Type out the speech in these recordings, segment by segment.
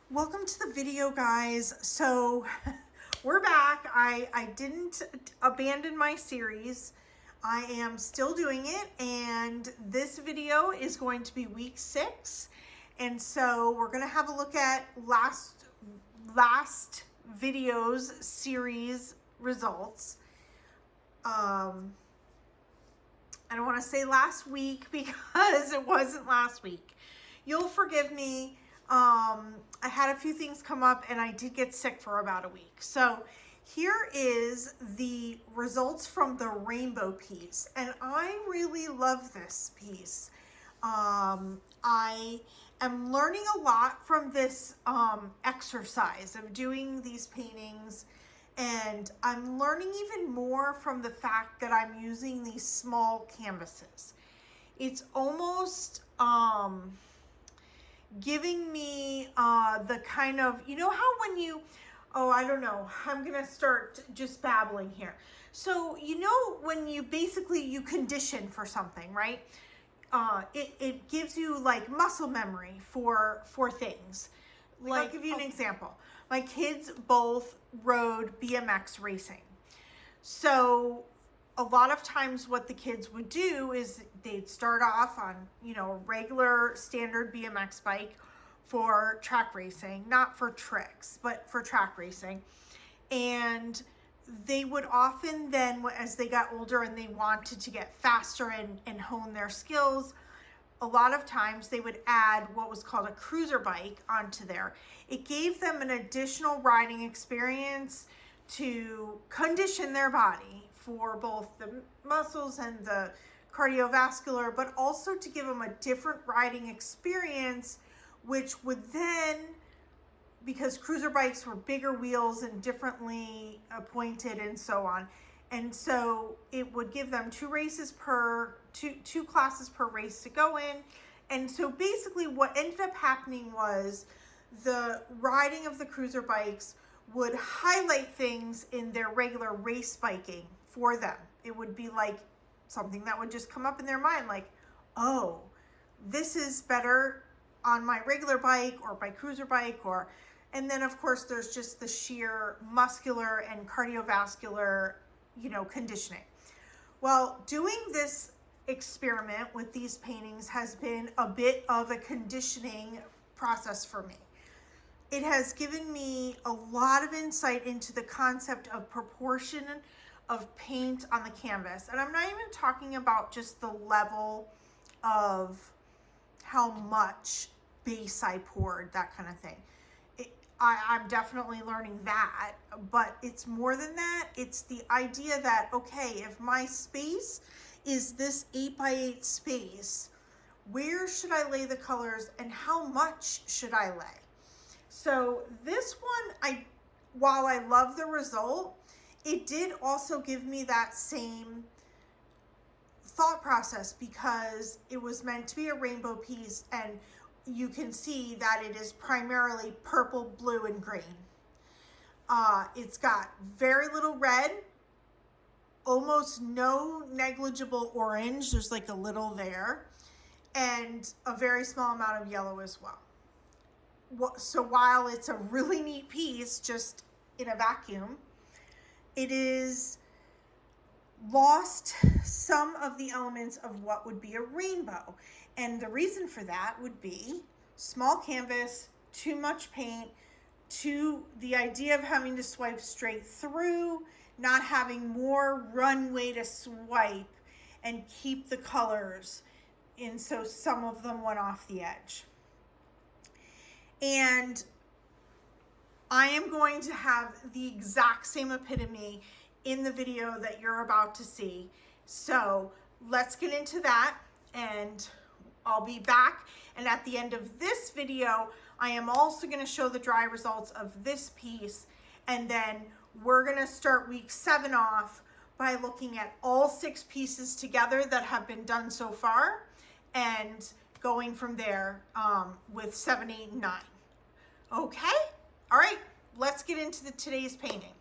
Welcome to the video, guys. So we're back. I didn't abandon my series. I am still doing it, and this video is going to be week 6. And so we're going to have a look at last video's series results. I don't want to say last week because it wasn't last week. You'll forgive me. I had a few things come up and I did get sick for about a week. So here is the results from the rainbow piece. And I really love this piece. I am learning a lot from this exercise of doing these paintings. And I'm learning even more from the fact that I'm using these small canvases. It's almost giving me the kind of, you know how when you, I don't know, I'm gonna start just babbling here. So you know when you basically you condition for something, right? It gives you like muscle memory for things. Like I'll give you an example. My kids both rode BMX racing. So a lot of times what the kids would do is they'd start off on, you know, a regular standard BMX bike for track racing, not for tricks, but for track racing. And they would often then, as they got older and they wanted to get faster and hone their skills, a lot of times they would add what was called a cruiser bike onto there. It gave them an additional riding experience to condition their body for both the muscles and the cardiovascular, but also to give them a different riding experience, which would then, because cruiser bikes were bigger wheels and differently appointed and so on, and so it would give them two classes per race to go in. And so basically what ended up happening was the riding of the cruiser bikes would highlight things in their regular race biking for them. It would be like something that would just come up in their mind, like, oh, this is better on my regular bike or my cruiser bike, or, and then of course there's just the sheer muscular and cardiovascular, you know, conditioning. Well, doing this experiment with these paintings has been a bit of a conditioning process for me. It has given me a lot of insight into the concept of proportion of paint on the canvas. And I'm not even talking about just the level of how much base I poured, that kind of thing. I'm definitely learning that, but it's more than that. It's the idea that, okay, if my space is this 8x8 space, where should I lay the colors and how much should I lay? So this one, while I love the result, it did also give me that same thought process because it was meant to be a rainbow piece, and you can see that it is primarily purple, blue, and green. It's got very little red, almost no negligible orange. There's like a little there, and a very small amount of yellow as well. So while it's a really neat piece, just in a vacuum, it is lost some of the elements of what would be a rainbow. And the reason for that would be small canvas, too much paint, the idea of having to swipe straight through, not having more runway to swipe and keep the colors. And so some of them went off the edge. And I am going to have the exact same epitome in the video that you're about to see. So let's get into that, and I'll be back. And at the end of this video, I am also going to show the dry results of this piece. And then we're going to start week 7 off by looking at all 6 pieces together that have been done so far, and going from there with 7, 8, and 9. Okay? All right, let's get into today's painting.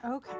Okay.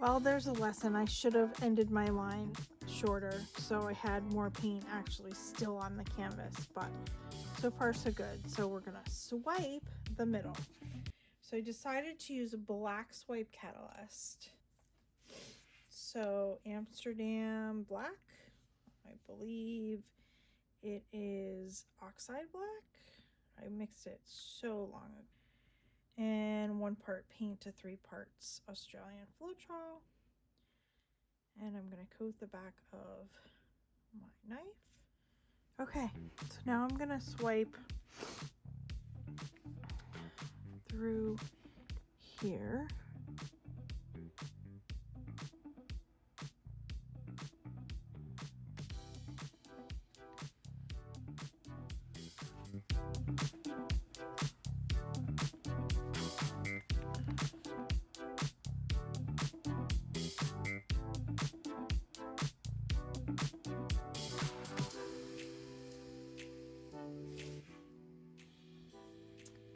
Well, there's a lesson. I should have ended my line shorter so I had more paint actually still on the canvas, but so far so good. So we're gonna swipe the middle. So I decided to use a black swipe catalyst. So Amsterdam black, I believe it is oxide black. I mixed it so long ago. And 1 part paint to 3 parts Australian Floetrol. And I'm gonna coat the back of my knife. Okay, so now I'm gonna swipe through here.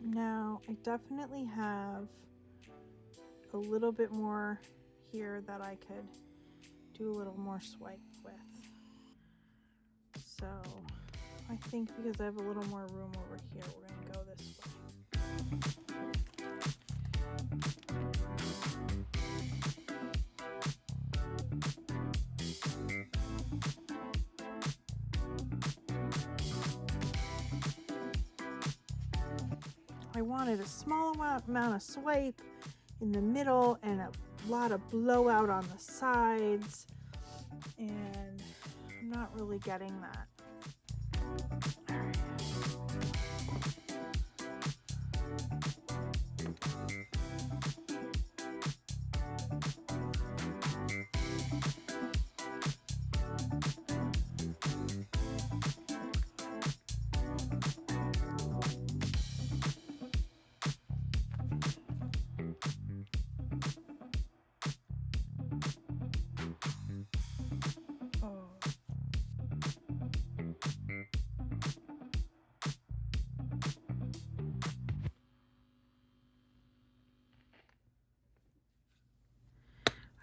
Now I definitely have a little bit more here that I could do a little more swipe with. So I think because I have a little more room over here, we're gonna go this way. I wanted a small amount of swipe in the middle and a lot of blowout on the sides, and I'm not really getting that. All right.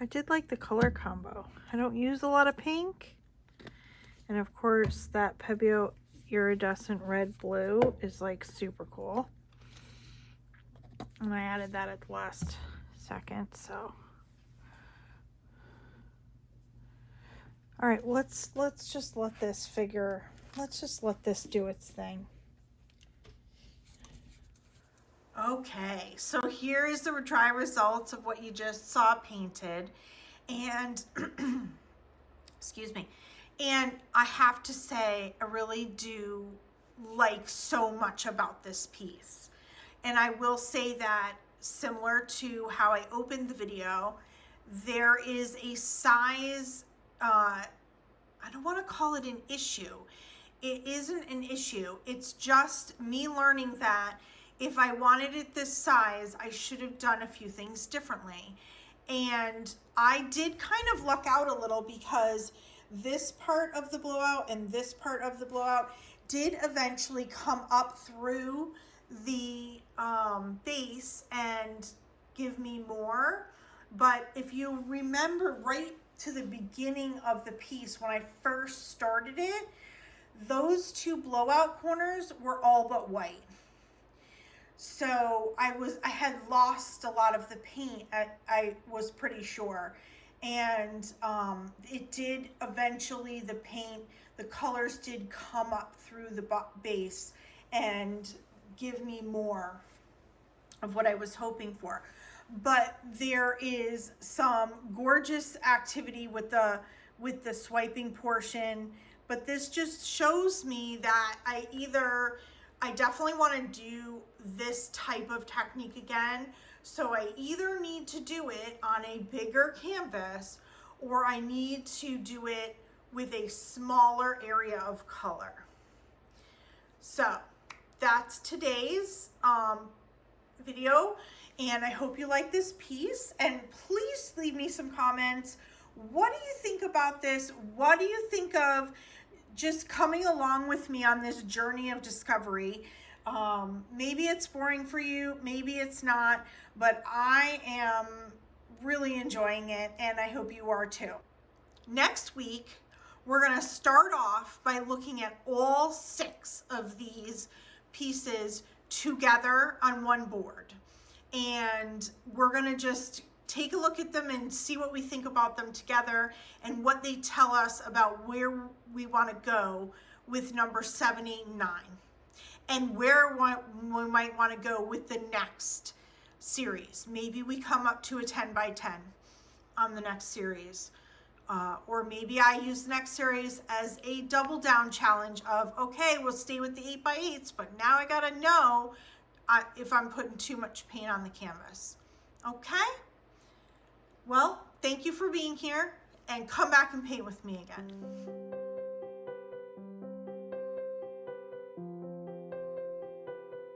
I did like the color combo. I don't use a lot of pink. And of course that Pebeo Iridescent red blue is like super cool. And I added that at the last second, so. All right, let's just let this figure, let's just let this do its thing. Okay, so here is the dry results of what you just saw painted. And, excuse me, and I have to say, I really do like so much about this piece. And I will say that similar to how I opened the video, there is a size, I don't want to call it an issue. It isn't an issue. It's just me learning that if I wanted it this size, I should have done a few things differently. And I did kind of luck out a little because this part of the blowout and this part of the blowout did eventually come up through the base and give me more. But if you remember right to the beginning of the piece when I first started it, those two blowout corners were all but white. So I had lost a lot of the paint, I was pretty sure. And it did eventually, the paint, the colors did come up through the base and give me more of what I was hoping for. But there is some gorgeous activity with the swiping portion, but this just shows me that I definitely want to do this type of technique again. So I either need to do it on a bigger canvas or I need to do it with a smaller area of color. So that's today's video, and I hope you like this piece, and please leave me some comments. What do you think about this? What do you think of just coming along with me on this journey of discovery? Maybe it's boring for you, maybe it's not, but I am really enjoying it, and I hope you are too. Next week, we're gonna start off by looking at all 6 of these pieces together on one board. And we're gonna just take a look at them and see what we think about them together and what they tell us about where we want to go with number 7, 8, and 9, and where we might want to go with the next series. Maybe we come up to a 10 by 10 on the next series, or maybe I use the next series as a double down challenge of, okay, we'll stay with the 8 by 8s, but now I gotta know if I'm putting too much paint on the canvas. Okay? Well, thank you for being here, and come back and paint with me again.